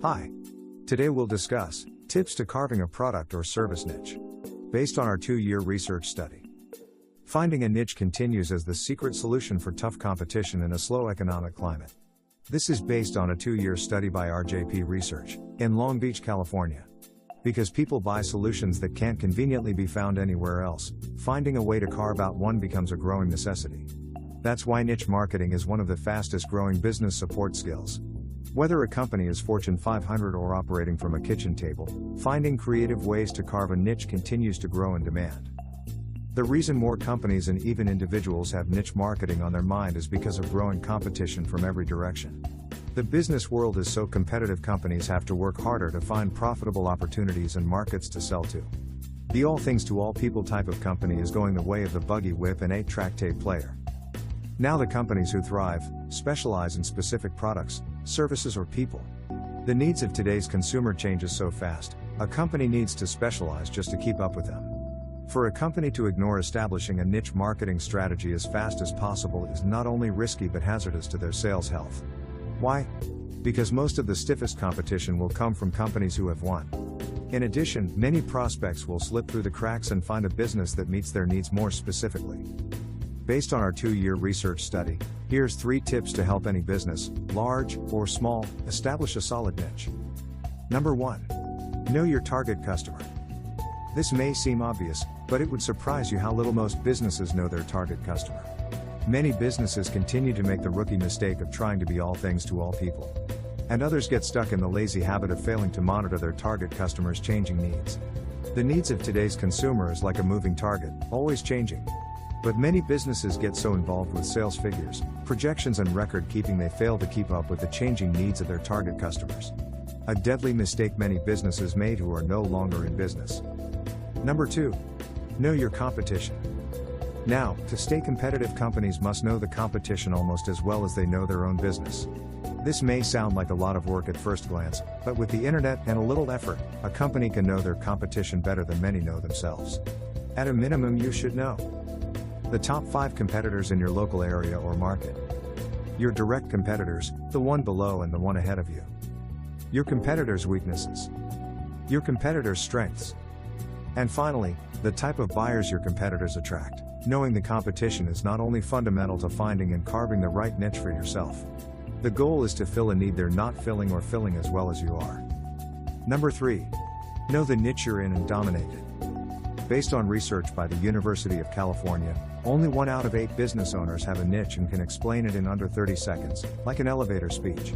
Hi. Today we'll discuss tips to carving a product or service niche. Based on our 2-year research study. Finding a niche continues as the secret solution for tough competition in a slow economic climate. This is based on a 2-year study by RJP Research in Long Beach, California. Because people buy solutions that can't conveniently be found anywhere else, finding a way to carve out one becomes a growing necessity. That's why niche marketing is one of the fastest growing business support skills. Whether a company is Fortune 500 or operating from a kitchen table, finding creative ways to carve a niche continues to grow in demand. The reason more companies and even individuals have niche marketing on their mind is because of growing competition from every direction. The business world is so competitive, companies have to work harder to find profitable opportunities and markets to sell to. The all things to all people type of company is going the way of the buggy whip and 8-track tape player. Now the companies who thrive, specialize in specific products, services or people. The needs of today's consumer changes so fast, a company needs to specialize just to keep up with them. For a company to ignore establishing a niche marketing strategy as fast as possible is not only risky but hazardous to their sales health. Why? Because most of the stiffest competition will come from companies who have won. In addition, many prospects will slip through the cracks and find a business that meets their needs more specifically. Based on our 2-year research study, here's 3 tips to help any business, large or small, establish a solid niche. Number 1. Know your target customer. This may seem obvious, but it would surprise you how little most businesses know their target customer. Many businesses continue to make the rookie mistake of trying to be all things to all people. And others get stuck in the lazy habit of failing to monitor their target customers' changing needs. The needs of today's consumer is like a moving target, always changing. But many businesses get so involved with sales figures, projections and record keeping they fail to keep up with the changing needs of their target customers. A deadly mistake many businesses made who are no longer in business. Number 2. Know your competition. Now, to stay competitive, companies must know the competition almost as well as they know their own business. This may sound like a lot of work at first glance, but with the internet and a little effort, a company can know their competition better than many know themselves. At a minimum, you should know the top 5 competitors in your local area or market. Your direct competitors, the one below and the one ahead of you. Your competitors' weaknesses. Your competitors' strengths. And finally, the type of buyers your competitors attract. Knowing the competition is not only fundamental to finding and carving the right niche for yourself. The goal is to fill a need they're not filling or filling as well as you are. Number 3. Know the niche you're in and dominate it. Based on research by the University of California, only 1 out of 8 business owners have a niche and can explain it in under 30 seconds, like an elevator speech.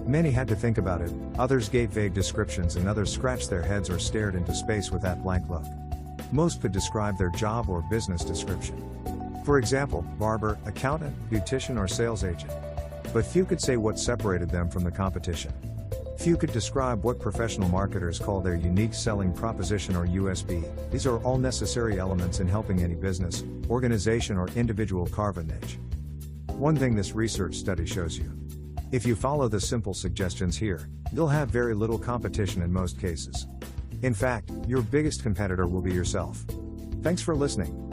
Many had to think about it, others gave vague descriptions and others scratched their heads or stared into space with that blank look. Most could describe their job or business description. For example, barber, accountant, beautician or sales agent. But few could say what separated them from the competition. Few could describe what professional marketers call their unique selling proposition or USP. These are all necessary elements in helping any business, organization or individual carve a niche. One thing this research study shows you. If you follow the simple suggestions here, you'll have very little competition in most cases. In fact, your biggest competitor will be yourself. Thanks for listening.